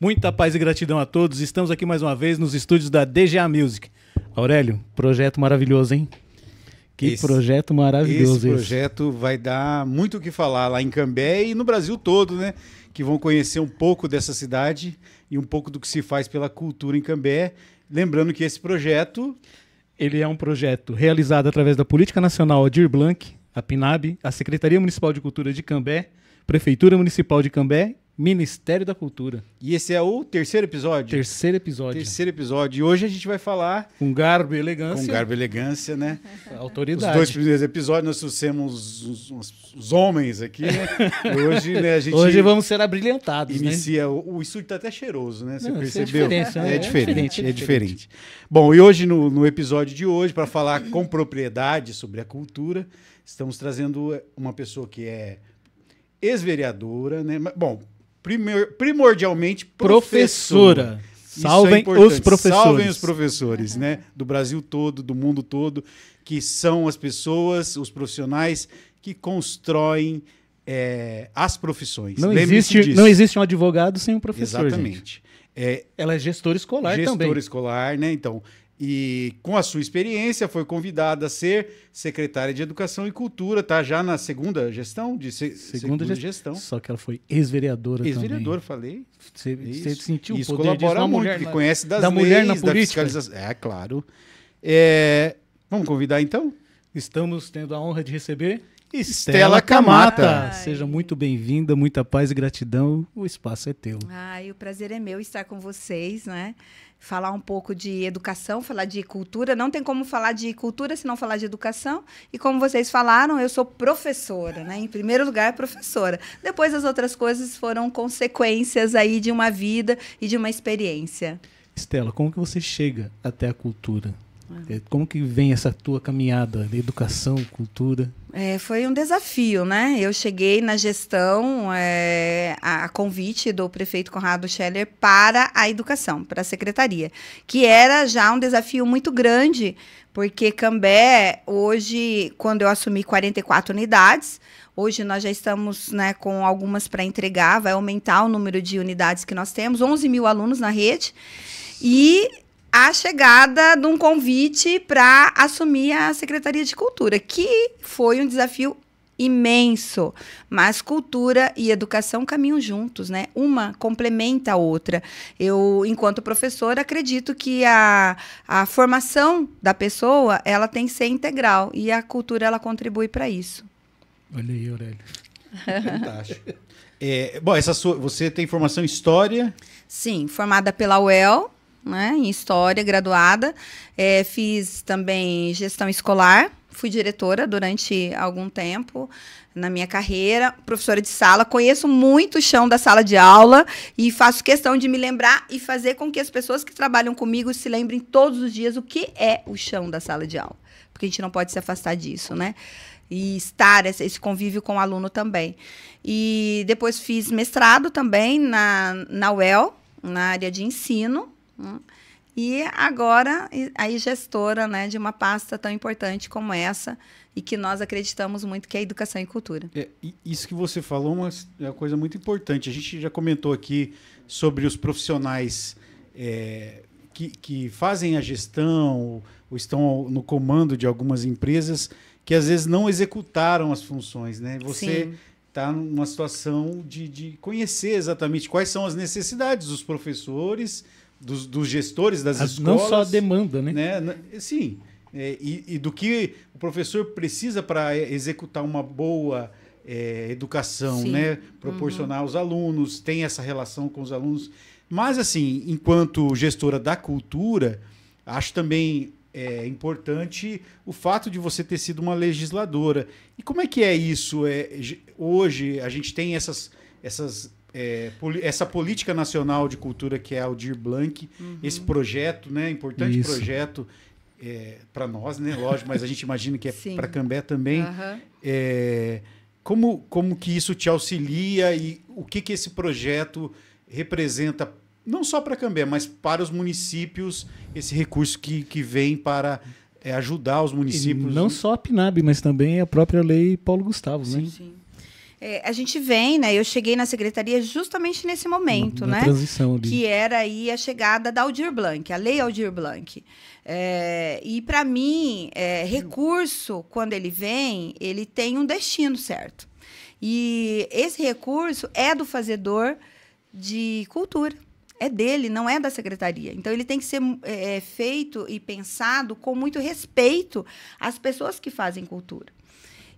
Muita paz e gratidão a todos. Estamos aqui mais uma vez nos estúdios da DGA Music. Aurélio, projeto maravilhoso, hein? Projeto maravilhoso esse. Esse projeto vai dar muito o que falar lá em Cambé e no Brasil todo, né? Que vão conhecer um pouco dessa cidade e um pouco do que se faz pela cultura em Cambé. Lembrando que esse projeto... Ele é um projeto realizado através da Política Nacional Aldir Blanc, a PNAB, a Secretaria Municipal de Cultura de Cambé, Prefeitura Municipal de Cambé, Ministério da Cultura. E esse é o terceiro episódio? Terceiro episódio. Terceiro episódio. E hoje a gente vai falar... Com garbo e elegância. Com garbo e elegância, né? Autoridade. Os dois primeiros episódios nós trouxemos os homens aqui, né? E hoje, né, a gente... Hoje vamos ser abrilhantados, inicia, né? O estúdio está até cheiroso, né? Você Não, percebeu? É diferente. É diferente. Bom, e hoje, no episódio de hoje, para falar com propriedade sobre a cultura, estamos trazendo uma pessoa que é ex-vereadora, né? Bom... primordialmente professora. Salvem os professores. Salvem os professores, né? Do Brasil todo, do mundo todo, que são as pessoas, os profissionais que constroem as profissões. Não existe um advogado sem um professor. Exatamente. Ela é gestora escolar também. Gestora escolar, né? Então, e com a sua experiência foi convidada a ser secretária de Educação e Cultura, tá já na segunda gestão? Segunda gestão. Só que ela foi ex-vereadora também. Ex-vereadora, falei. Você sentiu isso o poder colabora disso, muito, mulher, que conhece das da leis, mulher na da política. fiscalização. Claro. Vamos convidar, então? Estamos tendo a honra de receber... Estela Camata. Seja muito bem-vinda, muita paz e gratidão. O espaço é teu. O prazer é meu estar com vocês, né? Falar um pouco de educação, falar de cultura. Não tem como falar de cultura se não falar de educação. E como vocês falaram, eu sou professora, né? Em primeiro lugar, professora. Depois as outras coisas foram consequências aí de uma vida e de uma experiência. Estela, como que você chega até a cultura? Como que vem essa tua caminhada de educação, cultura? Foi um desafio, né? Eu cheguei na gestão a convite do prefeito Conrado Scheller para a educação, para a secretaria, que era já um desafio muito grande, porque Cambé, hoje, quando eu assumi 44 unidades, hoje nós já estamos, né, com algumas para entregar, vai aumentar o número de unidades que nós temos, 11 mil alunos na rede, e a chegada de um convite para assumir a Secretaria de Cultura, que foi um desafio imenso, mas cultura e educação caminham juntos, né? Uma complementa a outra. Eu, enquanto professora, acredito que a formação da pessoa, ela tem que ser integral, e a cultura, ela contribui para isso. Olha aí, Aurélio. Fantástico. Bom, você tem formação em História? Sim, formada pela UEL, né, em História, graduada. Fiz também gestão escolar, fui diretora durante algum tempo na minha carreira, professora de sala, conheço muito o chão da sala de aula e faço questão de me lembrar e fazer com que as pessoas que trabalham comigo se lembrem todos os dias o que é o chão da sala de aula, porque a gente não pode se afastar disso, né? E estar esse convívio com o aluno também. E depois fiz mestrado também na UEL, na área de ensino, e agora aí gestora, né, de uma pasta tão importante como essa, e que nós acreditamos muito, que é educação e cultura. Isso que você falou é uma coisa muito importante. A gente já comentou aqui sobre os profissionais que fazem a gestão ou estão no comando de algumas empresas que às vezes não executaram as funções, né? Você está numa situação de conhecer exatamente quais são as necessidades dos professores, dos gestores das escolas. Não só a demanda, né? Sim. E do que o professor precisa para executar uma boa educação, né? Proporcionar aos alunos, tem essa relação com os alunos. Mas, assim, enquanto gestora da cultura, acho também importante o fato de você ter sido uma legisladora. E como é que é isso? Hoje a gente tem essa política nacional de cultura que é a Aldir Blanc, esse projeto, né, importante projeto para nós, né, lógico, mas a gente imagina que é para Cambé também. Como que isso te auxilia e o que esse projeto representa, não só para Cambé, mas para os municípios, esse recurso que vem para ajudar os municípios? E não só a PNAB, mas também a própria lei Paulo Gustavo, né? Sim. a gente vem, né? Eu cheguei na secretaria justamente nesse momento, na né? transição ali. Que era aí a chegada da Aldir Blanc, a Lei Aldir Blanc. E para mim, recurso, quando ele vem, ele tem um destino certo. E esse recurso é do fazedor de cultura. É dele, não é da secretaria. Então, ele tem que ser feito e pensado com muito respeito às pessoas que fazem cultura.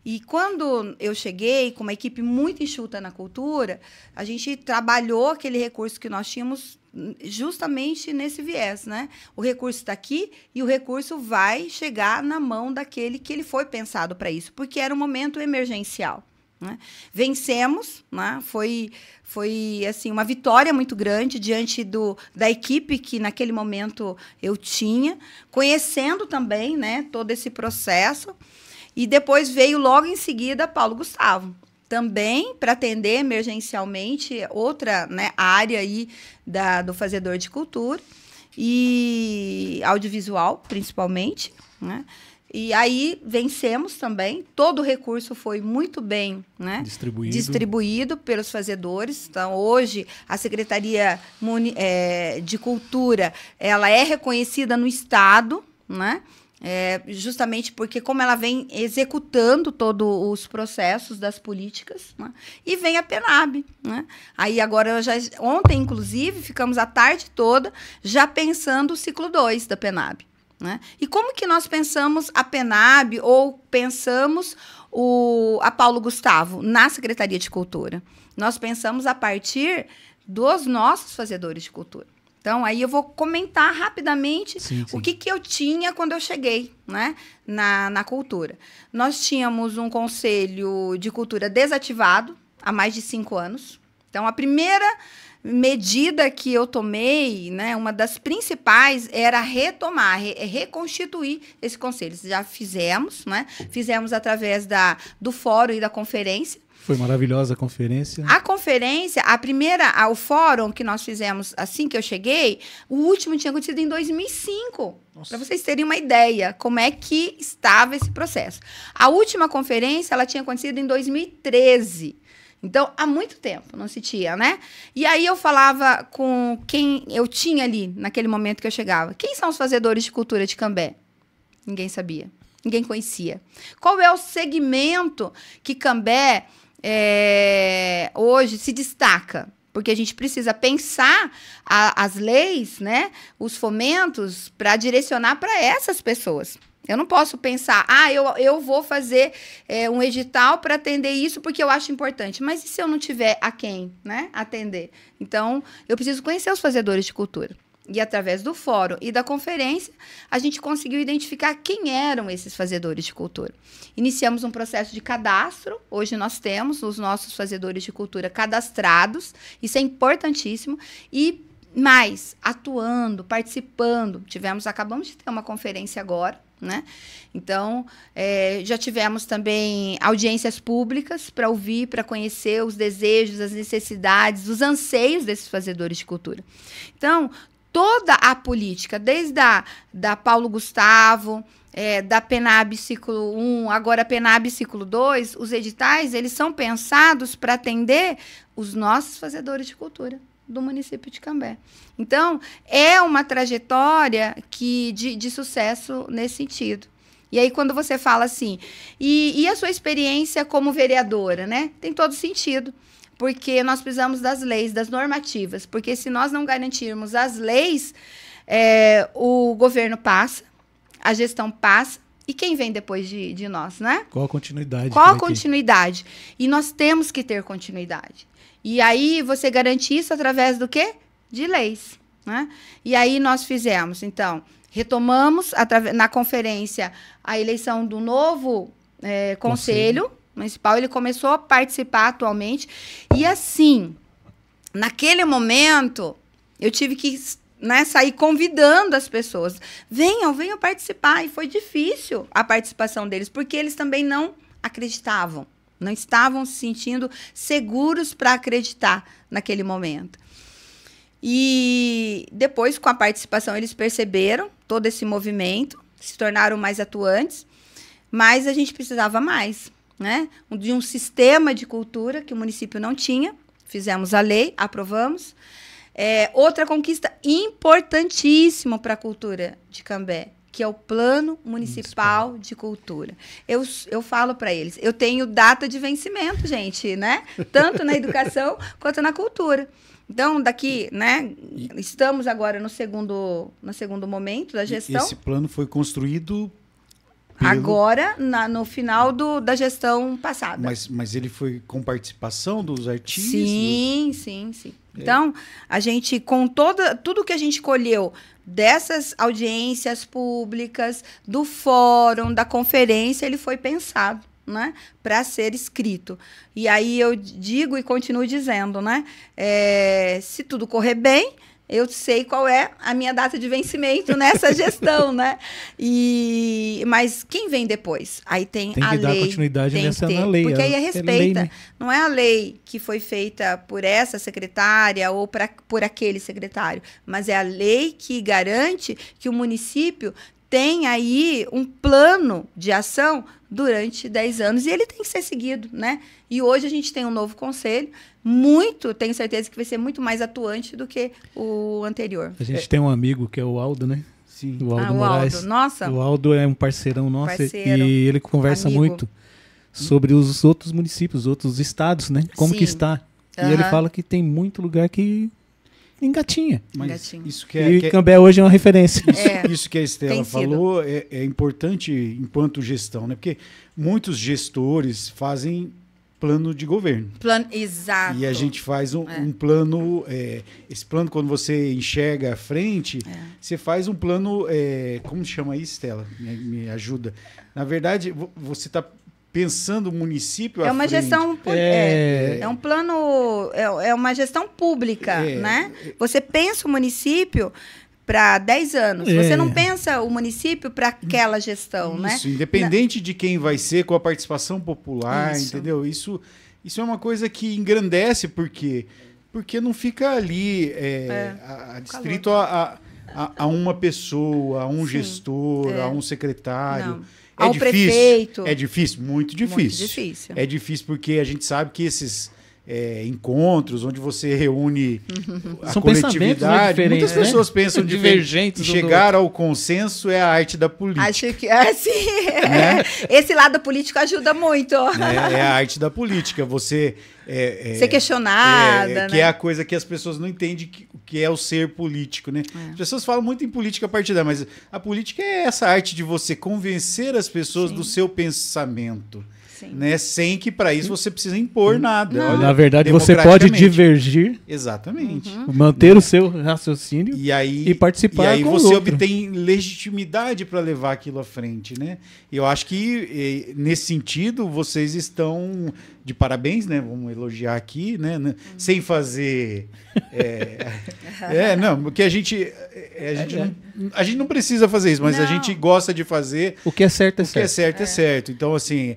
E quando eu cheguei com uma equipe muito enxuta na cultura, a gente trabalhou aquele recurso que nós tínhamos justamente nesse viés, né? O recurso está aqui e o recurso vai chegar na mão daquele que ele foi pensado para isso, porque era um momento emergencial. Né? Vencemos, né? Foi assim, uma vitória muito grande diante da equipe que naquele momento eu tinha, conhecendo também, né, todo esse processo. E depois veio logo em seguida Paulo Gustavo, também para atender emergencialmente outra, né, área aí do fazedor de cultura e audiovisual, principalmente, né? E aí vencemos também. Todo o recurso foi muito bem, né, distribuído pelos fazedores. Então, hoje, a Secretaria de Cultura ela é reconhecida no Estado, né? Justamente porque como ela vem executando todos os processos das políticas, né? E vem a PENAB, né? Aí agora, ontem, inclusive, ficamos a tarde toda já pensando o ciclo 2 da PENAB. Né? E como que nós pensamos a PENAB ou pensamos a Paulo Gustavo na Secretaria de Cultura? Nós pensamos a partir dos nossos fazedores de cultura. Então, aí eu vou comentar rapidamente o que eu tinha quando eu cheguei, né, na cultura. Nós tínhamos um conselho de cultura desativado há mais de 5 anos. Então, a primeira medida que eu tomei, né, uma das principais era retomar, reconstituir esse conselho. Já fizemos, né? Fizemos através do fórum e da conferência. Foi maravilhosa a conferência. A conferência, o fórum que nós fizemos assim que eu cheguei, o último tinha acontecido em 2005. Para vocês terem uma ideia como é que estava esse processo. A última conferência, ela tinha acontecido em 2013. Então, há muito tempo não se tinha, né? E aí eu falava com quem eu tinha ali, naquele momento que eu chegava. Quem são os fazedores de cultura de Cambé? Ninguém sabia. Ninguém conhecia. Qual é o segmento que Cambé hoje se destaca? Porque a gente precisa pensar as leis, né? Os fomentos para direcionar para essas pessoas. Eu não posso pensar, eu vou fazer um edital para atender isso porque eu acho importante. Mas e se eu não tiver a quem, né, atender? Então, eu preciso conhecer os fazedores de cultura. E através do fórum e da conferência, a gente conseguiu identificar quem eram esses fazedores de cultura. Iniciamos um processo de cadastro. Hoje nós temos os nossos fazedores de cultura cadastrados. Isso é importantíssimo. E mais, atuando, participando. Acabamos de ter uma conferência agora, né? Então, já tivemos também audiências públicas para ouvir, para conhecer os desejos, as necessidades, os anseios desses fazedores de cultura. Então, toda a política, desde da Paulo Gustavo, da PENAB ciclo 1, agora PENAB ciclo 2, os editais, eles são pensados para atender os nossos fazedores de cultura do município de Cambé. Então, é uma trajetória de sucesso nesse sentido. E aí, quando você fala assim, e a sua experiência como vereadora, né? Tem todo sentido, porque nós precisamos das leis, das normativas, porque se nós não garantirmos as leis, o governo passa, a gestão passa, e quem vem depois de nós, né? Qual a continuidade? Qual a continuidade? E nós temos que ter continuidade. E aí, você garante isso através do quê? De leis, né? E aí, nós fizemos, então, retomamos na conferência a eleição do novo conselho municipal. Ele começou a participar atualmente. E assim, naquele momento, eu tive que, né, sair convidando as pessoas. Venham participar. E foi difícil a participação deles, porque eles também não acreditavam. Não estavam se sentindo seguros para acreditar naquele momento. E depois, com a participação, eles perceberam todo esse movimento, se tornaram mais atuantes, mas a gente precisava mais. né, de um sistema de cultura que o município não tinha. Fizemos a lei, aprovamos. Outra conquista importantíssima para a cultura de Cambé, que é o Plano Municipal de Cultura. Eu falo para eles, eu tenho data de vencimento, gente, né? Tanto na educação quanto na cultura. Então, daqui, né? Estamos agora no segundo momento da gestão. Esse plano foi construído agora, no final da gestão passada. Mas ele foi com participação dos artistas? Sim. Então, a gente, com tudo que a gente colheu dessas audiências públicas, do fórum, da conferência, ele foi pensado, né, para ser escrito. E aí eu digo e continuo dizendo, né, se tudo correr bem, eu sei qual é a minha data de vencimento nessa gestão, né? Mas quem vem depois? Aí tem a lei. Tem que dar continuidade na lei. Porque aí respeita. Lei, né? Não é a lei que foi feita por essa secretária ou por aquele secretário, mas é a lei que garante que o município tem aí um plano de ação durante 10 anos e ele tem que ser seguido, né? E hoje a gente tem um novo conselho, tenho certeza que vai ser muito mais atuante do que o anterior. A gente tem um amigo que é o Aldo, né? Sim. O Aldo Moraes. Aldo. Nossa. O Aldo é um parceirão nosso Parceiro, e ele conversa amigo. muito sobre os outros municípios, os outros estados, né? Como que está. E ele fala que tem muito lugar que engatinha. Mas isso e Cambé hoje é uma referência. Isso que a Estela falou é importante enquanto gestão, né? Porque muitos gestores fazem plano de governo. Exato. E a gente faz um plano. Esse plano, quando você enxerga à frente, você faz um plano. Como chama isso, Estela? Me ajuda. Na verdade, você está pensando o município à uma frente. Gestão é um plano, é uma gestão pública, né? Você pensa o município para 10 anos. Você não pensa o município para aquela gestão, né? Isso, independente de quem vai ser, com a participação popular, entendeu? Isso é uma coisa que engrandece, porque não fica ali adstrito a uma pessoa, a um gestor, a um secretário. Não. Ao prefeito. É difícil? Muito difícil. Muito difícil. É difícil porque a gente sabe que esses encontros onde você reúne a São coletividade, muitas pessoas pensam divergentes. Chegar ao consenso é a arte da política. Acho que sim. Né? Esse lado político ajuda muito. É a arte da política. Você ser questionada, que é a coisa que as pessoas não entendem o que é o ser político, né? As pessoas falam muito em política partidária, mas a política é essa arte de você convencer as pessoas do seu pensamento. Né? Sem que para isso você precise impor nada. Olha, na verdade, você pode divergir. Exatamente. Manter o seu raciocínio e participar. E aí com você o obtém legitimidade para levar aquilo à frente, né? E eu acho que nesse sentido vocês estão de parabéns, né? Vamos elogiar aqui, né? Sem fazer não, porque a gente não precisa fazer isso, mas a gente gosta de fazer o que é certo é certo. O que é certo é certo. Então, assim,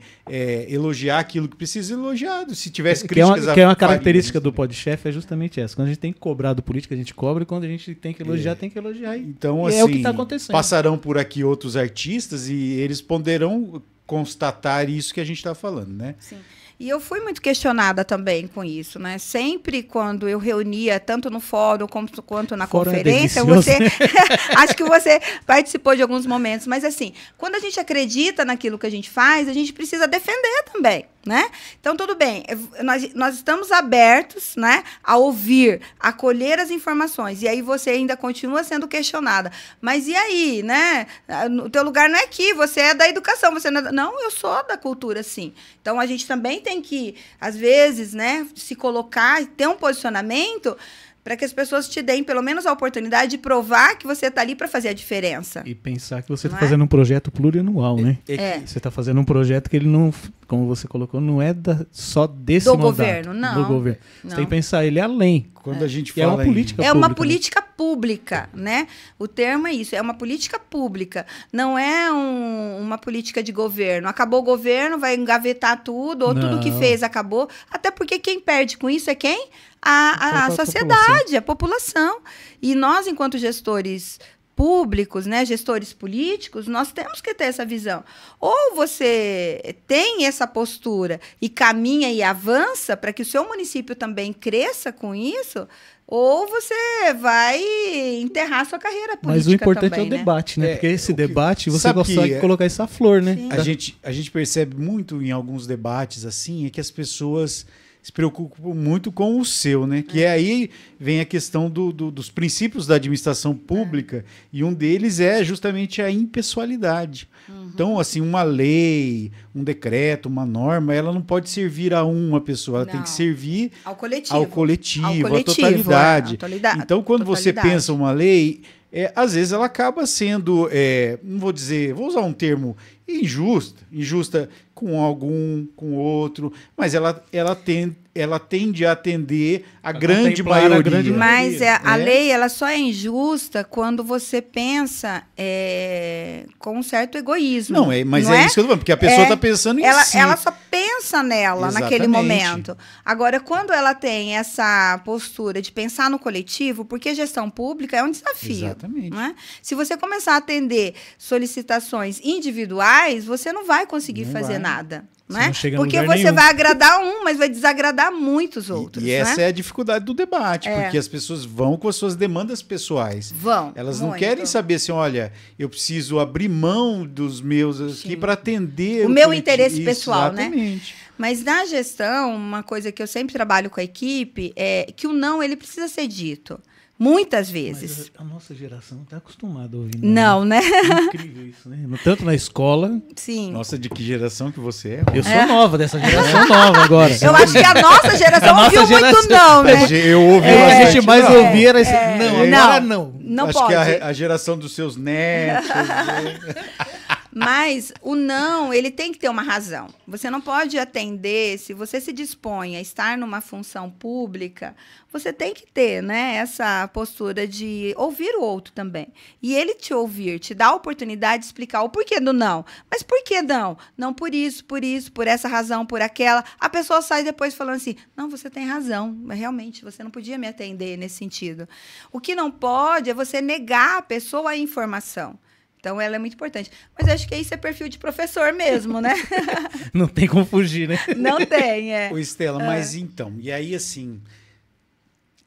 elogiar aquilo que precisa ser elogiado. Se tivesse críticas... Que é uma característica do Podchef, é justamente essa. Quando a gente tem que cobrar do político, a gente cobra, e quando a gente tem que elogiar, tem que elogiar. Então, assim, é o que está acontecendo. Passarão por aqui outros artistas e eles poderão constatar isso que a gente está falando, né? Sim. E eu fui muito questionada também com isso, né? Sempre quando eu reunia, tanto no fórum quanto na conferência, acho que você participou de alguns momentos, mas assim, quando a gente acredita naquilo que a gente faz, a gente precisa defender também, né? Então, tudo bem, nós estamos abertos, né, a ouvir, a colher as informações, e aí você ainda continua sendo questionada. Mas e aí, né? O teu lugar não é aqui, você é da educação, você não, eu sou da cultura, sim. Então, a gente também tem que, às vezes, né, se colocar e ter um posicionamento para que as pessoas te deem pelo menos a oportunidade de provar que você está ali para fazer a diferença. E pensar que você está fazendo um projeto plurianual, né? Você está fazendo um projeto que ele não, como você colocou, não é só desse mandato. Governo, não. Do governo. Você tem que pensar ele além. Quando a gente fala é uma política pública. É uma política pública, né? O termo é isso, é uma política pública. Não é uma política de governo. Acabou o governo, vai engavetar tudo, ou tudo que fez acabou. Até porque quem perde com isso é quem? A sociedade, a população. E nós, enquanto gestores públicos, né, gestores políticos, nós temos que ter essa visão. Ou você tem essa postura e caminha e avança para que o seu município também cresça com isso, ou você vai enterrar a sua carreira política. Mas o importante também, é o né? debate, né? Porque esse debate você sabe consegue que colocar essa flor, né? Sim. A gente percebe muito em alguns debates assim, é que as pessoas se preocupam muito com o seu, né? Que aí vem a questão dos princípios da administração pública, e um deles é justamente a impessoalidade. Então, assim, uma lei, um decreto, uma norma, ela não pode servir a uma pessoa, ela tem Não. que servir Ao coletivo. ao coletivo, Ao à coletivo, totalidade. a totalidade. Então, quando você Totalidade. pensa uma lei, às vezes ela acaba sendo, não vou dizer, vou usar um termo injusta com algum, com outro, mas ela tende a atender a grande contemplar a maioria. grande Mas a né? lei ela só é injusta quando você pensa com um certo egoísmo. Não, mas não é isso que eu tô falando, porque a pessoa está pensando em si. Ela só pensa nela naquele Exatamente. momento. Agora, quando ela tem essa postura de pensar no coletivo, porque gestão pública é um desafio. Exatamente. Não é? Se você começar a atender solicitações individuais, você não vai conseguir Não fazer vai. nada. Você Né? não chega em Porque lugar você nenhum. vai agradar um, mas vai desagradar muitos outros. E essa né? é a dificuldade do debate, porque as pessoas vão com as suas demandas pessoais. Vão. Elas não muito. querem saber assim, olha, eu preciso abrir mão dos meus aqui Sim. para atender O meu coletivo. interesse Isso, pessoal, né? exatamente. Mas na gestão, uma coisa que eu sempre trabalho com a equipe é que o não, ele precisa ser dito. Muitas vezes. Mas a nossa geração não está acostumada a ouvir. Não, né? É incrível isso, né? Tanto na escola. Sim. Nossa, de que geração que você é? Eu sou nova, dessa geração nova agora. Eu acho que a nossa geração A nossa ouviu muito geração- não, né? Eu ouvi O que a bastante, gente mais não. ouvia era esse. Não, agora não. Não Acho pode. que a geração dos seus netos. né? Mas o não, ele tem que ter uma razão. Você não pode atender, se você se dispõe a estar numa função pública, você tem que ter, né, essa postura de ouvir o outro também. E ele te ouvir, te dá a oportunidade de explicar o porquê do não. Mas por que não? Não por isso, por essa razão, por aquela. A pessoa sai depois falando assim, não, você tem razão, mas realmente você não podia me atender nesse sentido. O que não pode é você negar a pessoa a informação. Então, ela é muito importante. Mas eu acho que isso é perfil de professor mesmo, né? Não tem como fugir, né? Não tem, Ô, Estela, mas então, e aí assim,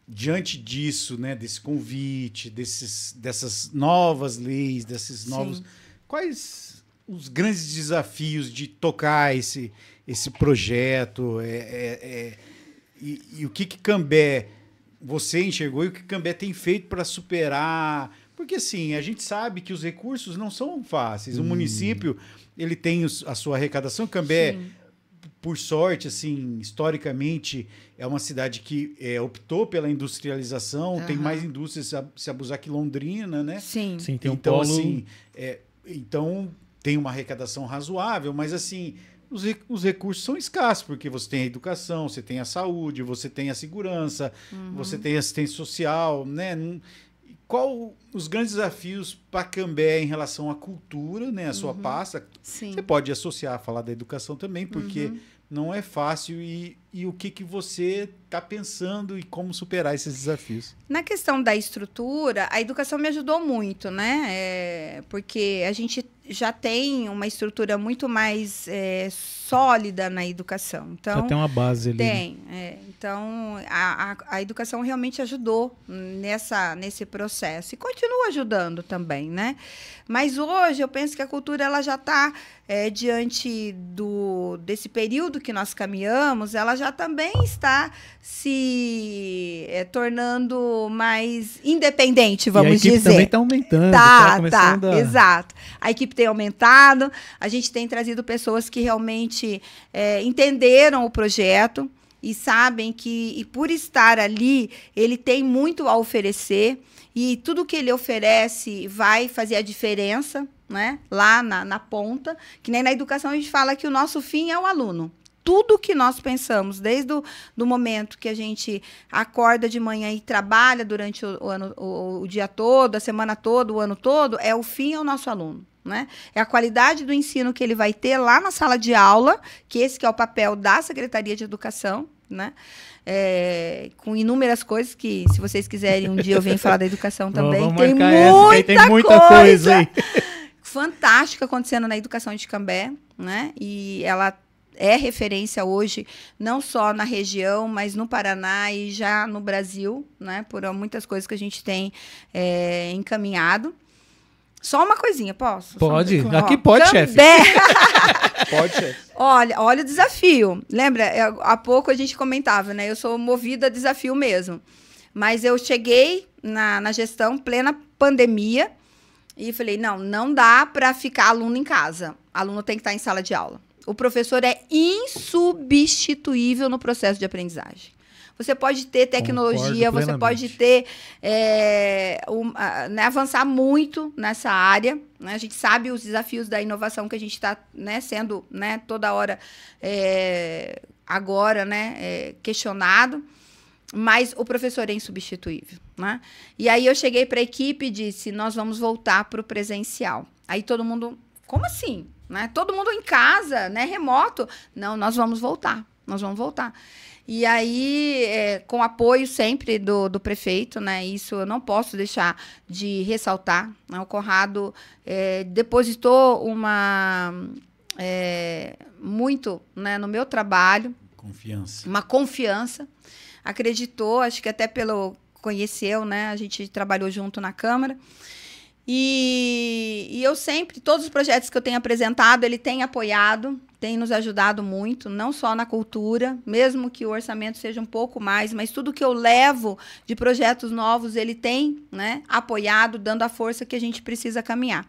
diante disso, né, desse convite, dessas novas leis, desses novos... Quais os grandes desafios de tocar esse projeto? E o que Cambé você enxergou e o que Cambé tem feito para superar... Porque, assim, a gente sabe que os recursos não são fáceis. O município, ele tem a sua arrecadação. Cambé, Sim. por sorte, assim, historicamente, é uma cidade que optou pela industrialização. Tem mais indústrias, se abusar, que Londrina, né? Sim. Sim, tem um Então, polo. assim, então, tem uma arrecadação razoável, mas, assim, os recursos são escassos, porque você tem a educação, você tem a saúde, você tem a segurança, você tem assistência social, né? Qual os grandes desafios para Cambé em relação à cultura, né? A sua pasta? Sim. Você pode associar, falar da educação também, porque não é fácil. E o que você está pensando e como superar esses desafios? Na questão da estrutura, a educação me ajudou muito, né? Porque a gente já tem uma estrutura muito mais sólida na educação. Então, Já tem uma base ali. tem. Então, a educação realmente ajudou nesse processo. E continua ajudando também, né? Mas hoje, eu penso que a cultura ela já está, diante desse período que nós caminhamos, ela já também está se tornando mais independente, vamos e a equipe dizer. também está aumentando. Tá, começando a... exato. A equipe tem aumentado, a gente tem trazido pessoas que realmente entenderam o projeto e sabem que, por estar ali, ele tem muito a oferecer e tudo que ele oferece vai fazer a diferença, né? Lá na ponta, que nem na educação a gente fala que o nosso fim é o aluno. Tudo que nós pensamos, desde do momento que a gente acorda de manhã e trabalha durante o dia todo, a semana toda, o ano todo, o fim é o nosso aluno. Né? É a qualidade do ensino que ele vai ter lá na sala de aula, que esse que é o papel da Secretaria de Educação, né? Com inúmeras coisas que, se vocês quiserem, um dia eu venho falar da educação também. Vamos tem marcar muita, tem muita coisa aí. Fantástica acontecendo na educação de Cambé, né? E ela é referência hoje, não só na região, mas no Paraná e já no Brasil, né? Por muitas coisas que a gente tem encaminhado. Só uma coisinha, posso? Pode. Aqui pode, chefe. Pode, chefe. Olha o desafio. Lembra, há pouco a gente comentava, né? Eu sou movida a desafio mesmo. Mas eu cheguei na gestão plena pandemia e falei, não dá para ficar aluno em casa. Aluno tem que estar em sala de aula. O professor é insubstituível no processo de aprendizagem. Você pode ter tecnologia, você pode ter avançar muito nessa área. Né? A gente sabe os desafios da inovação que a gente está sendo toda hora agora questionado, mas o professor é insubstituível. Né? E aí eu cheguei para a equipe e disse, nós vamos voltar para o presencial. Aí todo mundo, como assim? Né? Todo mundo em casa, remoto. Não, nós vamos voltar. E aí, com apoio sempre do prefeito, isso eu não posso deixar de ressaltar. Né? O Conrado depositou muito no meu trabalho. Uma confiança. Acreditou, acho que até conheceu, a gente trabalhou junto na Câmara. E eu sempre, todos os projetos que eu tenho apresentado, ele tem apoiado, tem nos ajudado muito, não só na cultura, mesmo que o orçamento seja um pouco mais, mas tudo que eu levo de projetos novos, ele tem apoiado, dando a força que a gente precisa caminhar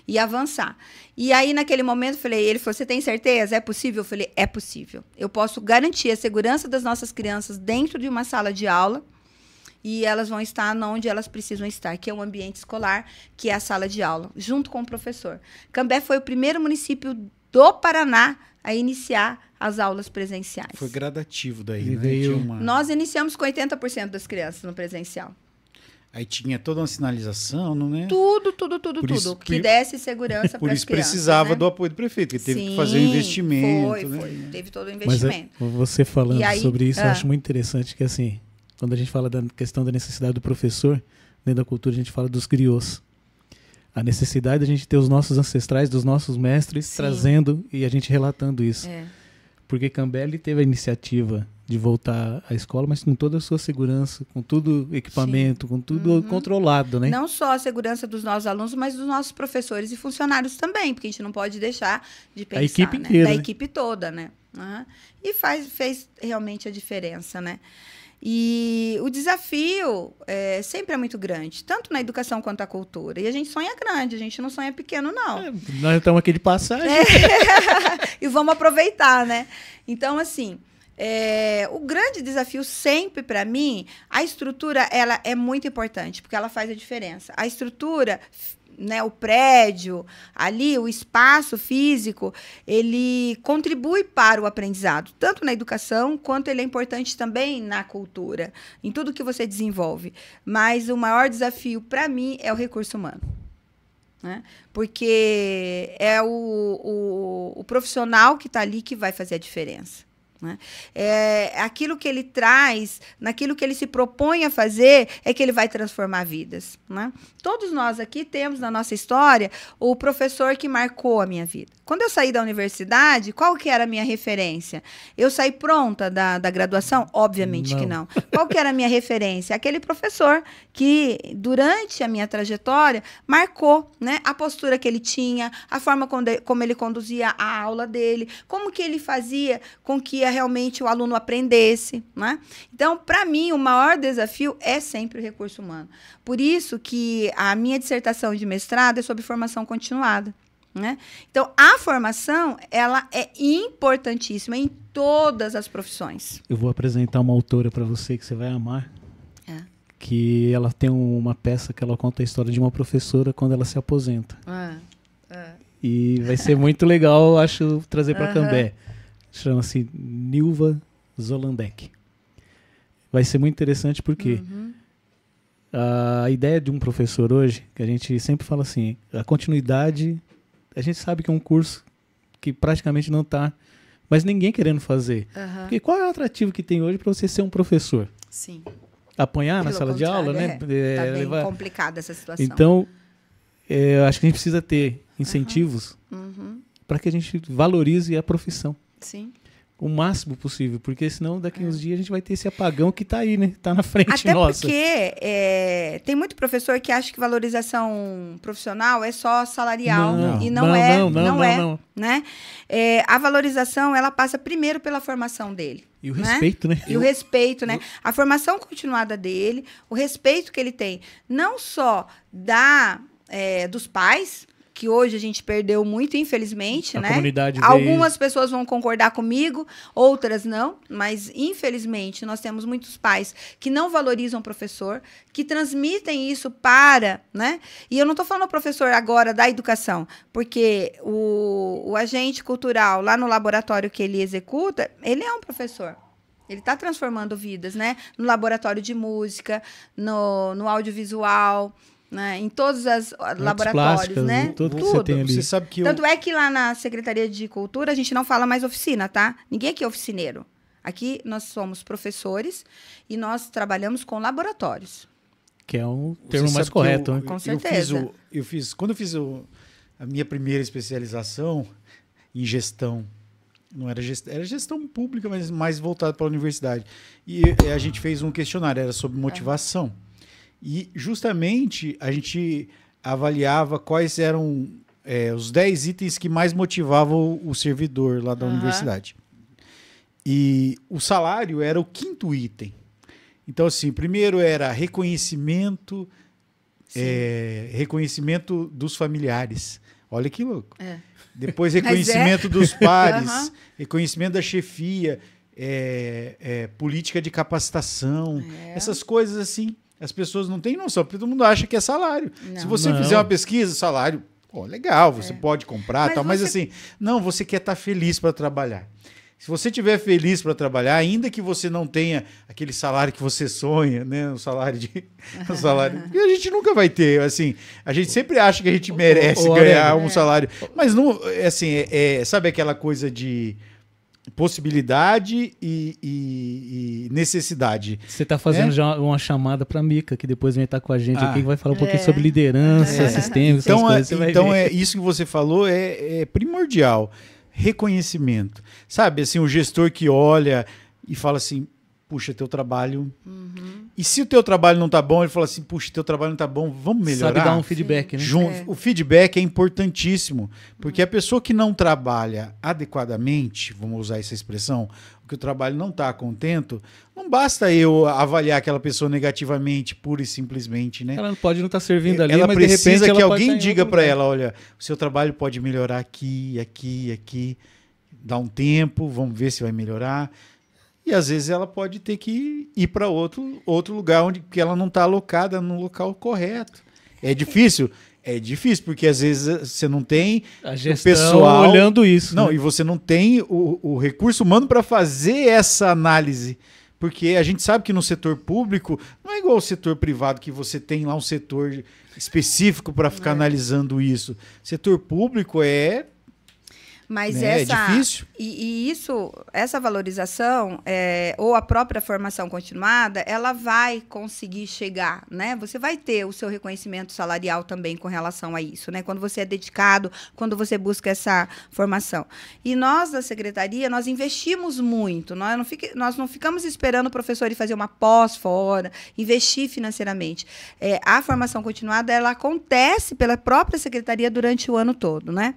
e avançar. E aí, naquele momento, ele falou, você tem certeza? É possível? Eu falei, é possível. Eu posso garantir a segurança das nossas crianças dentro de uma sala de aula, e elas vão estar onde elas precisam estar, que é o ambiente escolar, que é a sala de aula, junto com o professor. Cambé foi o primeiro município do Paraná a iniciar as aulas presenciais. Foi gradativo daí, Nós iniciamos com 80% das crianças no presencial. Aí tinha toda uma sinalização, não é? Tudo. Que desse segurança para as crianças. Por isso precisava do apoio do prefeito, que teve que fazer o investimento. Foi. Teve todo o investimento. Mas você falando sobre isso, eu acho muito interessante que, assim, quando a gente fala da questão da necessidade do professor, dentro da cultura, a gente fala dos griots. A necessidade da gente ter os nossos ancestrais, dos nossos mestres, trazendo e a gente relatando isso. Porque Cambé teve a iniciativa de voltar à escola, mas com toda a sua segurança, com tudo equipamento, com tudo controlado, né? Não só a segurança dos nossos alunos, mas dos nossos professores e funcionários também, porque a gente não pode deixar de pensar, a equipe inteira, da equipe toda, né? E fez realmente a diferença, né? E o desafio sempre é muito grande, tanto na educação quanto na cultura. E a gente sonha grande, a gente não sonha pequeno, não. Nós estamos aqui de passagem. E vamos aproveitar, né? Então, assim, o grande desafio sempre para mim, a estrutura ela é muito importante, porque ela faz a diferença. A estrutura, o prédio, ali, o espaço físico, ele contribui para o aprendizado, tanto na educação, quanto ele é importante também na cultura, em tudo que você desenvolve. Mas o maior desafio, para mim, é o recurso humano. Né? Porque é o profissional que está ali que vai fazer a diferença. Né? Aquilo que ele traz, naquilo que ele se propõe a fazer, é que ele vai transformar vidas. Né? Todos nós aqui temos na nossa história o professor que marcou a minha vida. Quando eu saí da universidade, qual que era a minha referência? Eu saí pronta da graduação? Obviamente que não. Qual que era a minha referência? Aquele professor que, durante a minha trajetória, marcou, né, a postura que ele tinha, a forma como ele conduzia a aula dele, como que ele fazia com que realmente o aluno aprendesse. Né? Então, para mim, o maior desafio é sempre o recurso humano. Por isso que a minha dissertação de mestrado é sobre formação continuada. Né? Então, a formação ela é importantíssima em todas as profissões. Eu vou apresentar uma autora para você que você vai amar. Que ela tem uma peça que ela conta a história de uma professora quando ela se aposenta. E vai ser muito legal, acho, trazer para Cambé. Chama-se Nilva Zolandek. Vai ser muito interessante porque a ideia de um professor hoje, que a gente sempre fala assim, a continuidade, a gente sabe que é um curso que praticamente não está mas ninguém querendo fazer. Porque qual é o atrativo que tem hoje para você ser um professor? Sim. Apanhar na sala de aula, né? Tá bem complicada essa situação. Então, eu acho que a gente precisa ter incentivos para que a gente valorize a profissão. Sim. O máximo possível, porque senão daqui uns dias a gente vai ter esse apagão que está aí, né? Está na frente até nossa. Porque tem muito professor que acha que valorização profissional é só salarial. E não é. Né? A valorização, ela passa primeiro pela formação dele. E o respeito, né? E o respeito, né? A formação continuada dele, o respeito que ele tem, não só dos pais, que hoje a gente perdeu muito, infelizmente, né? Comunidade Algumas pessoas vão concordar comigo, outras não, mas infelizmente nós temos muitos pais que não valorizam o professor, que transmitem isso para, né? E eu não estou falando professor agora da educação, porque o agente cultural lá no laboratório que ele executa, ele é um professor. Ele está transformando vidas, né? No laboratório de música, no audiovisual, né? Em todos os laboratórios, né? Tudo. Que você tem ali. Você sabe que Tanto é que lá na Secretaria de Cultura a gente não fala mais oficina, tá? Ninguém aqui é oficineiro. Aqui nós somos professores e nós trabalhamos com laboratórios. Que é um termo mais correto, né? Com certeza. Quando eu fiz a minha primeira especialização em gestão, não era gestão, era gestão pública, mas mais voltado para a universidade. E a gente fez um questionário, era sobre motivação. E, justamente, a gente avaliava quais eram os 10 itens que mais motivavam o servidor lá da universidade. E o salário era o 5º item. Então, assim, primeiro era reconhecimento, reconhecimento dos familiares. Olha que louco. Depois, reconhecimento dos pares, reconhecimento da chefia, política de capacitação, essas coisas assim. As pessoas não têm noção, porque todo mundo acha que é salário. Se você fizer uma pesquisa, salário, legal, você pode comprar, mas assim, não, você quer estar feliz para trabalhar. Se você estiver feliz para trabalhar, ainda que você não tenha aquele salário que você sonha, né, o salário que a gente nunca vai ter, assim, a gente sempre acha que a gente merece ganhar um salário, mas não, assim, sabe aquela coisa de possibilidade e necessidade. Você está fazendo já uma chamada para a Mica, que depois vem estar com a gente aqui, que vai falar um pouquinho sobre liderança, sistemas, essas coisas. Então isso que você falou é primordial. Reconhecimento. Sabe, assim, o gestor que olha e fala assim, puxa, teu trabalho... E se o teu trabalho não tá bom, ele fala assim, puxa, teu trabalho não tá bom, vamos melhorar. Sabe dar um feedback, né? O feedback é importantíssimo, porque a pessoa que não trabalha adequadamente, vamos usar essa expressão, que o trabalho não está contento, não basta eu avaliar aquela pessoa negativamente, pura e simplesmente, né? Ela não pode não estar servindo ali, ela mas precisa de repente que ela alguém diga para ela, olha, o seu trabalho pode melhorar aqui, aqui, aqui, dá um tempo, vamos ver se vai melhorar. E às vezes ela pode ter que ir para outro lugar que ela não está alocada no local correto. É difícil? É difícil, porque às vezes você não tem a gestão o pessoal olhando isso. Não, né? E você não tem o recurso humano para fazer essa análise. Porque a gente sabe que no setor público não é igual ao setor privado, que você tem lá um setor específico para ficar analisando isso. Setor público Mas é difícil. E essa valorização, ou a própria formação continuada, ela vai conseguir chegar, né? Você vai ter o seu reconhecimento salarial também com relação a isso, né? Quando você é dedicado, quando você busca essa formação. E nós, da secretaria, nós investimos muito. Nós não ficamos esperando o professor ir fazer uma pós fora, investir financeiramente. A formação continuada, ela acontece pela própria secretaria durante o ano todo, né?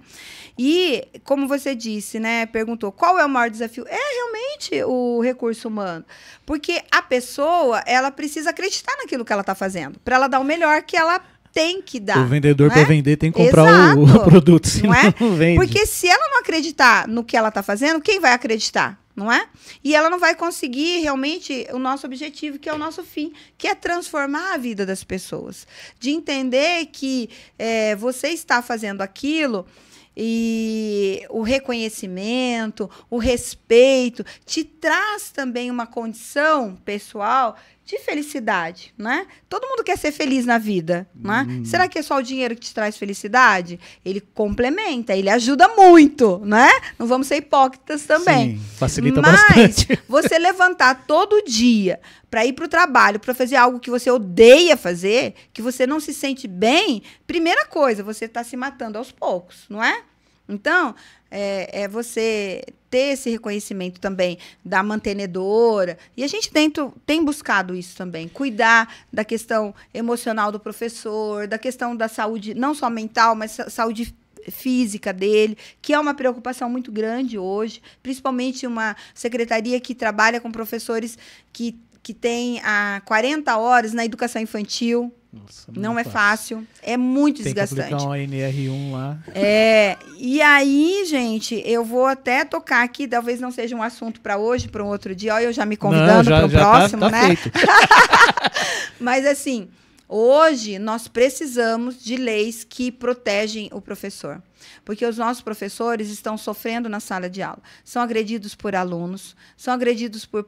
E, como você disse, né, perguntou qual é o maior desafio? É realmente o recurso humano. Porque a pessoa, ela precisa acreditar naquilo que ela está fazendo, para ela dar o melhor que ela tem que dar. O vendedor, para vender, tem que comprar o produto, senão não vende. Porque se ela não acreditar no que ela está fazendo, quem vai acreditar? Não é? E ela não vai conseguir realmente o nosso objetivo, que é o nosso fim, que é transformar a vida das pessoas. De entender que você está fazendo aquilo e o reconhecimento, o respeito, te traz também uma condição pessoal de felicidade, né? Todo mundo quer ser feliz na vida, né? Será que é só o dinheiro que te traz felicidade? Ele complementa, ele ajuda muito, né? Não vamos ser hipócritas também. Sim, facilita bastante. Mas você levantar todo dia para ir para o trabalho, para fazer algo que você odeia fazer, que você não se sente bem, primeira coisa, você está se matando aos poucos, não é? Então, é você ter esse reconhecimento também da mantenedora. E a gente tem buscado isso também. Cuidar da questão emocional do professor, da questão da saúde, não só mental, mas saúde física dele, que é uma preocupação muito grande hoje, principalmente uma secretaria que trabalha com professores que tem 40 horas na educação infantil. Nossa, não é fácil, é muito desgastante. Tem que aplicar um NR1 lá. E aí, gente, eu vou até tocar aqui, talvez não seja um assunto para hoje, para um outro dia, olha eu já me convidando para o próximo, tá né? Feito. Mas assim, hoje nós precisamos de leis que protegem o professor. Porque os nossos professores estão sofrendo na sala de aula. São agredidos por alunos, são agredidos por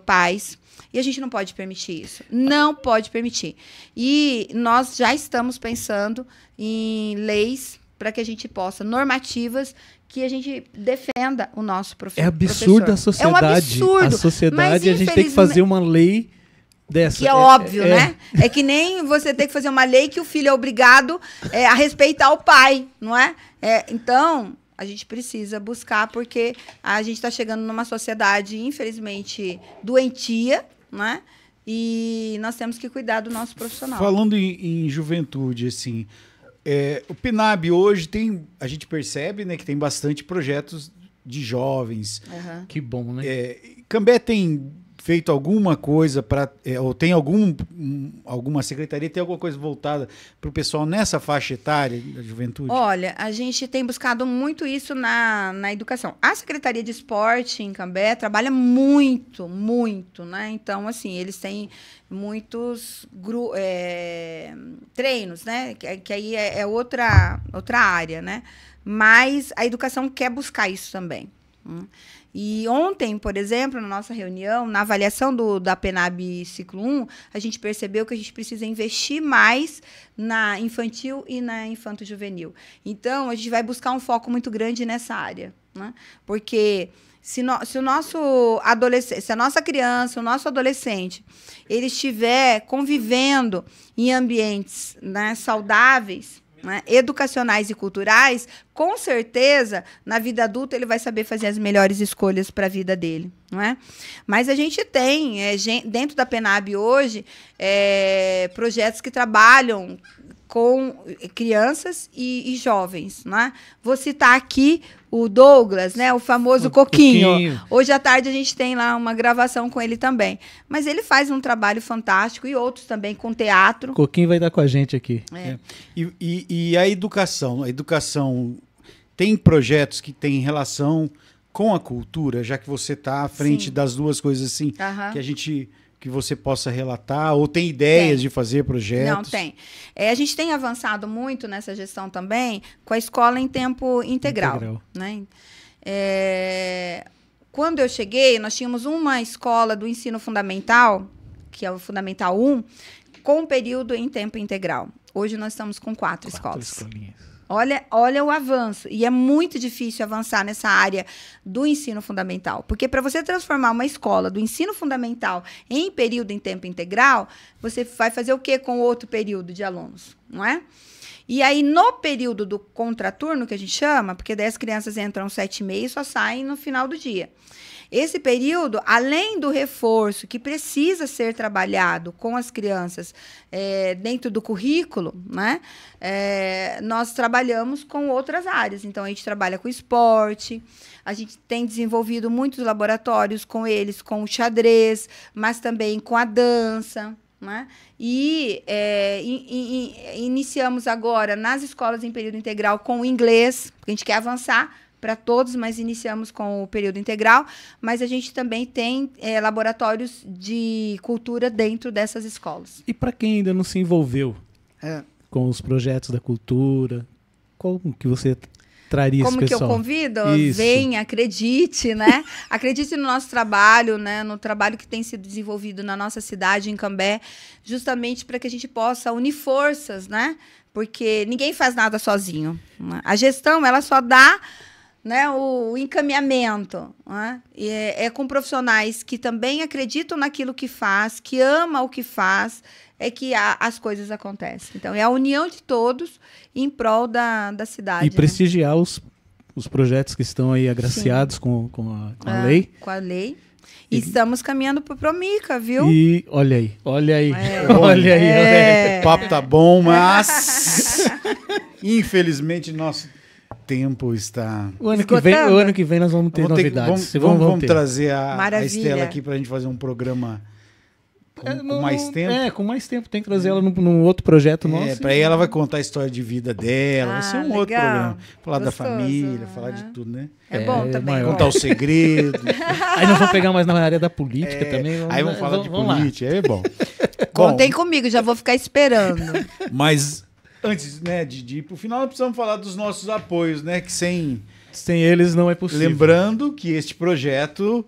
pais. E a gente não pode permitir isso. Não pode permitir. E nós já estamos pensando em leis para que a gente possa, normativas, que a gente defenda o nosso professor. É absurdo a sociedade. É um absurdo. A sociedade, a gente tem que fazer uma lei dessa. Que é óbvio, né? É que nem você ter que fazer uma lei que o filho é obrigado a respeitar o pai, não é? Então, a gente precisa buscar, porque a gente está chegando numa sociedade, infelizmente, doentia, né? E nós temos que cuidar do nosso profissional. Falando em juventude, assim, o PNAB hoje a gente percebe, né, que tem bastante projetos de jovens. Uhum. Que bom, né? Cambé tem feito alguma coisa ou tem alguma secretaria, tem alguma coisa voltada para o pessoal nessa faixa etária da juventude? Olha, a gente tem buscado muito isso na educação. A Secretaria de Esporte em Cambé trabalha muito, muito, né? Então, assim, eles têm muitos treinos, né? Que aí é outra área, né? Mas a educação quer buscar isso também. E ontem, por exemplo, na nossa reunião, na avaliação da PNAB Ciclo 1, a gente percebeu que a gente precisa investir mais na infantil e na infanto-juvenil. Então, a gente vai buscar um foco muito grande nessa área, né? Porque se a nossa criança, o nosso adolescente, ele estiver convivendo em ambientes, né, saudáveis, né, educacionais e culturais, com certeza, na vida adulta, ele vai saber fazer as melhores escolhas para a vida dele, não é? Mas a gente tem, dentro da PNAB hoje, projetos que trabalham com crianças e jovens, né? Vou citar aqui o Douglas, né? O famoso Coquinho. Hoje à tarde a gente tem lá uma gravação com ele também. Mas ele faz um trabalho fantástico e outros também com teatro. Coquinho vai estar com a gente aqui. E a educação? A educação tem projetos que têm relação com a cultura, já que você está à frente das duas coisas assim, que você possa relatar, ou tem ideias de fazer projetos? Não, tem. A gente tem avançado muito nessa gestão também com a escola em tempo integral. Né? Quando eu cheguei, nós tínhamos uma escola do ensino fundamental, que é o Fundamental 1, com período em tempo integral. Hoje nós estamos com 4 escolas. Escolinhas. Olha o avanço. E é muito difícil avançar nessa área do ensino fundamental. Porque para você transformar uma escola do ensino fundamental em período em tempo integral, você vai fazer o quê com outro período de alunos, não é? E aí, no período do contraturno, que a gente chama, porque daí as crianças entram às 7h30 e só saem no final do dia. Esse período, além do reforço que precisa ser trabalhado com as crianças dentro do currículo, né, nós trabalhamos com outras áreas. Então, a gente trabalha com esporte, a gente tem desenvolvido muitos laboratórios com eles, com o xadrez, mas também com a dança. Né? E iniciamos agora nas escolas em período integral com o inglês, porque a gente quer avançar para todos, mas iniciamos com o período integral, mas a gente também tem laboratórios de cultura dentro dessas escolas. E para quem ainda não se envolveu com os projetos da cultura, como que você traria esse pessoal? Como que eu convido? Isso. Venha, acredite, né? Acredite no nosso trabalho, né? No trabalho que tem sido desenvolvido na nossa cidade, em Cambé, justamente para que a gente possa unir forças, né? Porque ninguém faz nada sozinho. Né? A gestão, ela só dá, né, o encaminhamento. Né? E é com profissionais que também acreditam naquilo que faz, que amam o que faz, é que as coisas acontecem. Então, é a união de todos em prol da cidade. E prestigiar, né, os projetos que estão aí agraciados com a lei. Com a lei. E estamos caminhando para o Promica, viu? E olha aí. Olha aí. O papo tá bom, mas infelizmente nosso tempo está... O ano que vem nós vamos ter novidades. Vamos trazer a Estela aqui para a gente fazer um programa com mais tempo. Com mais tempo. Tem que trazer ela num outro projeto nosso. Para aí ela vai contar a história de vida dela. Vai ser um outro programa. Falar da família, falar de tudo, né? É bom também. Contar o segredo. Aí nós vamos pegar mais na área da política também. Aí vamos falar de política. Aí é bom. Contem comigo, já vou ficar esperando. Mas antes, né, de ir pro final, nós precisamos falar dos nossos apoios, né? Que sem eles não é possível. Lembrando que este projeto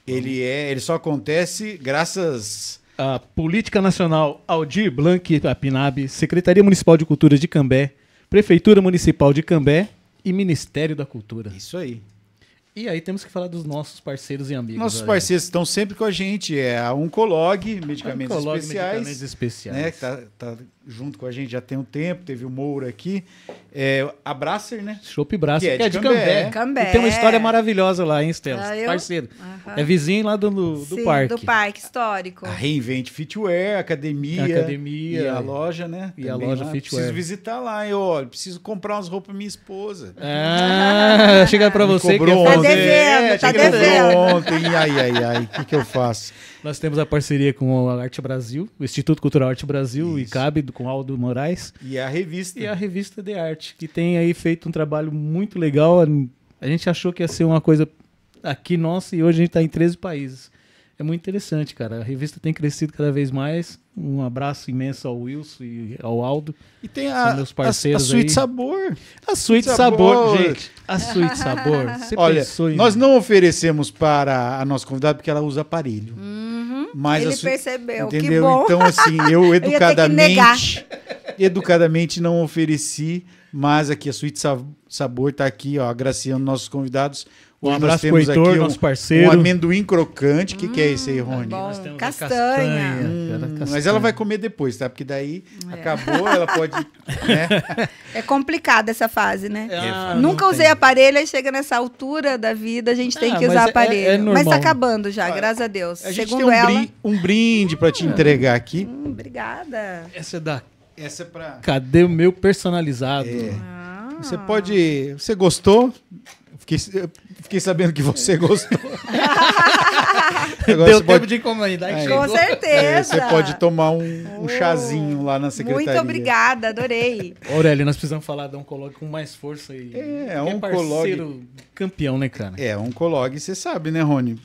ele só acontece graças à Política Nacional Aldir Blanc Apinab, Secretaria Municipal de Cultura de Cambé, Prefeitura Municipal de Cambé e Ministério da Cultura. Isso aí. E aí temos que falar dos nossos parceiros e amigos. Nossos parceiros estão sempre com a gente. É a Oncolog, Medicamentos Especiais. Né, que tá junto com a gente já tem um tempo. Teve o Moura aqui. A Brasser, né? Chopp Brasser, que é de Cambé. E tem uma história maravilhosa lá, hein, Estela? Parceiro. É vizinho lá do parque. Do parque histórico. A Reinvent Fitwear, academia. E a loja, né? E a loja Fitwear. Preciso visitar lá. Eu preciso comprar umas roupas pra minha esposa. Chega pra você que tá devendo. Ontem. Ai. O que eu faço? Nós temos a parceria com a Arte Brasil, o Instituto Cultural Arte Brasil, e CAB, com Aldo Moraes. E a revista. E a revista de arte, que tem aí feito um trabalho muito legal. A gente achou que ia ser uma coisa aqui nossa e hoje a gente está em 13 países. É muito interessante, cara. A revista tem crescido cada vez mais. Um abraço imenso ao Wilson e ao Aldo. E tem meus parceiros a Suíte Sabor. A Suíte Sabor, gente. A Suíte Sabor. Olha, nós não oferecemos para a nossa convidada porque ela usa aparelho. Mas ele percebeu, entendeu? Que bom. Então, assim, eu educadamente não ofereci, mas aqui a Suíte Sabor está aqui, ó, agraciando nossos convidados. Um abraço pro Heitor, nosso parceiro. Um amendoim crocante. O que é esse aí, Rony? Nós temos castanha. Mas ela vai comer depois, tá? Porque daí acabou, ela pode... Né? É complicada essa fase, né? Nunca usei aparelho, aí chega nessa altura da vida, a gente tem que usar aparelho. Mas tá acabando já, graças a Deus. A gente tem um brinde pra te entregar aqui. Obrigada. Essa é pra... Cadê o meu personalizado? Você pode... Você gostou? Fiquei sabendo que você gostou. Agora deu tempo de encomendar. Com certeza. Você pode tomar um chazinho lá na secretaria. Muito obrigada, adorei. Aurélio, nós precisamos falar da Oncolog com mais força. Um parceiro campeão, né, cara? Oncolog, você sabe, né, Rony?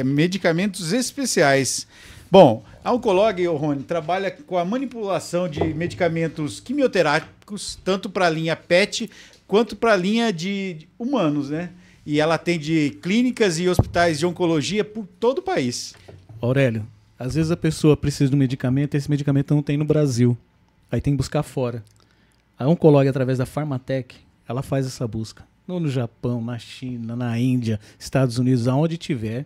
Medicamentos especiais. Bom, a Oncolog, Rony, trabalha com a manipulação de medicamentos quimioterápicos, tanto para a linha PET quanto para a linha de humanos, né? E ela atende clínicas e hospitais de oncologia por todo o país. Aurélio, às vezes a pessoa precisa de um medicamento e esse medicamento não tem no Brasil. Aí tem que buscar fora. A Oncolog, através da Pharmatec, ela faz essa busca. No Japão, na China, na Índia, Estados Unidos, aonde tiver.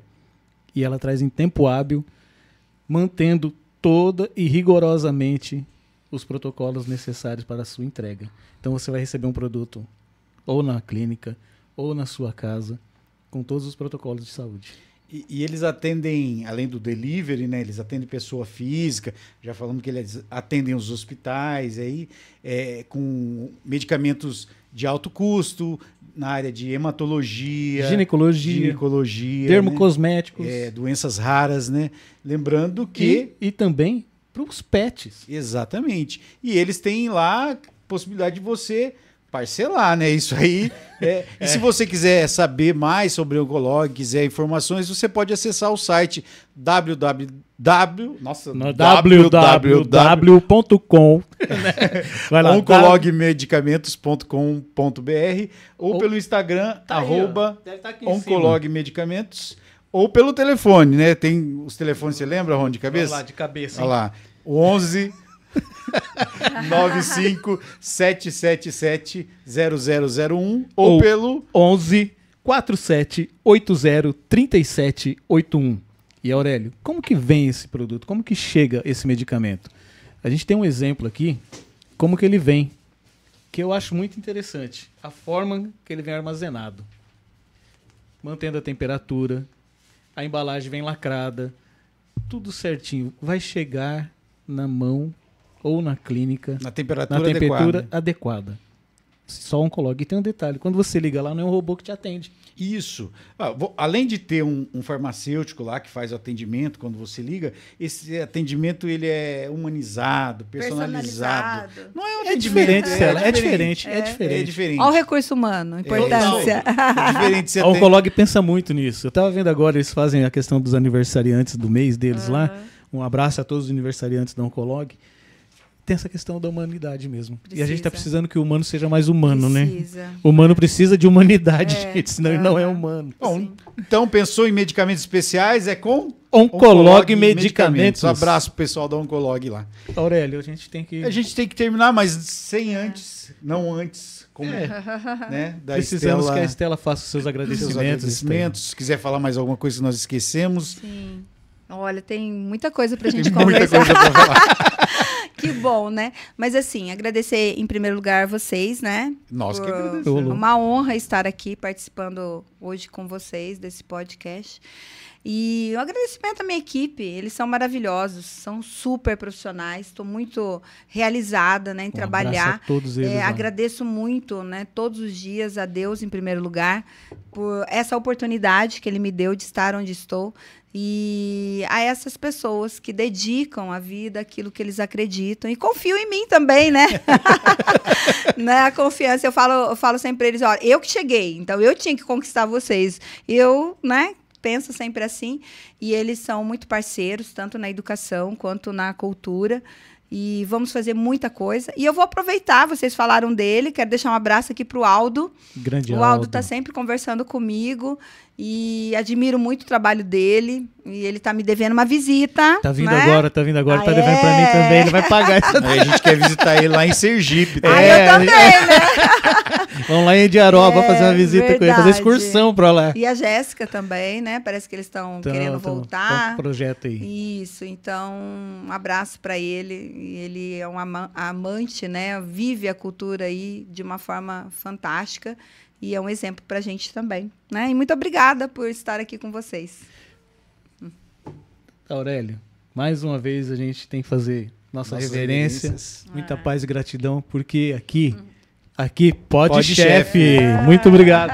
E ela traz em tempo hábil, mantendo toda e rigorosamente os protocolos necessários para a sua entrega. Então você vai receber um produto ou na clínica ou na sua casa, com todos os protocolos de saúde. E eles atendem, além do delivery, né? Eles atendem pessoa física, já falamos que eles atendem os hospitais, aí, com medicamentos de alto custo, na área de hematologia, ginecologia, dermocosméticos, doenças raras, né? Lembrando que... E também para os pets. Exatamente. E eles têm lá possibilidade de você parcelar, né? Isso aí. E se você quiser saber mais sobre o Oncolog, quiser informações, você pode acessar o site www.com oncologmedicamentos.com.br ou pelo Instagram, @oncologmedicamentos, ou pelo telefone, né? Tem os telefones, você lembra, Ron, de cabeça? Vamos lá, de cabeça. Olha lá, 11 95 777 0001 ou pelo 11 47 80 37 81. E Aurélio, como que vem esse produto? Como que chega esse medicamento? A gente tem um exemplo aqui, como que ele vem, que eu acho muito interessante. A forma que ele vem armazenado. Mantendo a temperatura, a embalagem vem lacrada, tudo certinho. Vai chegar na mão ou na clínica na temperatura adequada. Só o Oncolog. E tem um detalhe, quando você liga lá, não é um robô que te atende. Isso. Além de ter um farmacêutico lá que faz o atendimento quando você liga, esse atendimento ele é humanizado, personalizado. Não é um atendimento. É diferente. Olha o recurso humano, importância. É diferente. O Oncolog pensa muito nisso. Eu estava vendo agora, eles fazem a questão dos aniversariantes do mês deles lá. Um abraço a todos os aniversariantes da Oncolog. Tem essa questão da humanidade mesmo. Precisa. E a gente está precisando que o humano seja mais humano, né? O humano precisa de humanidade, gente, senão ele não é humano. Bom, então pensou em medicamentos especiais, é com Oncolog Medicamentos. Um abraço pro pessoal da Oncolog lá. Aurélio, a gente tem que terminar, mas sem antes, não antes, como né? Precisamos que a Estela faça os seus agradecimentos. Se quiser falar mais alguma coisa que nós esquecemos. Sim. Olha, tem muita coisa pra gente conversar. Muita coisa pra falar. Que bom, né? Mas assim, agradecer em primeiro lugar vocês, né? Nós que agradecemos. Uma honra estar aqui participando hoje com vocês desse podcast. E um agradecimento à minha equipe, eles são maravilhosos, são super profissionais, estou muito realizada, né, em trabalhar. A todos eles, agradeço muito, né, todos os dias a Deus em primeiro lugar por essa oportunidade que Ele me deu de estar onde estou. E a essas pessoas que dedicam a vida àquilo que eles acreditam e confiam em mim também, né? Né? A confiança, eu falo sempre para eles, olha, eu que cheguei, então eu tinha que conquistar vocês. Eu, né, penso sempre assim, e eles são muito parceiros, tanto na educação quanto na cultura. E vamos fazer muita coisa. E eu vou aproveitar, vocês falaram dele, quero deixar um abraço aqui para o Aldo. Grande Aldo. O Aldo está sempre conversando comigo e admiro muito o trabalho dele. E ele está me devendo uma visita. Tá vindo agora, tá devendo para mim também, ele vai pagar essa. A gente quer visitar ele lá em Sergipe. Eu também, né? Vamos lá em Diaroba fazer uma visita com ele, fazer excursão para lá. E a Jéssica também, né? Parece que eles estão querendo voltar. Tá um projeto aí. Isso, então um abraço para ele. Ele é um amante, né? Vive a cultura aí de uma forma fantástica e é um exemplo para a gente também, né? E muito obrigada por estar aqui com vocês. Aurélio, mais uma vez a gente tem que fazer nossa reverência, muita paz e gratidão, porque aqui pode chefe. Muito obrigado.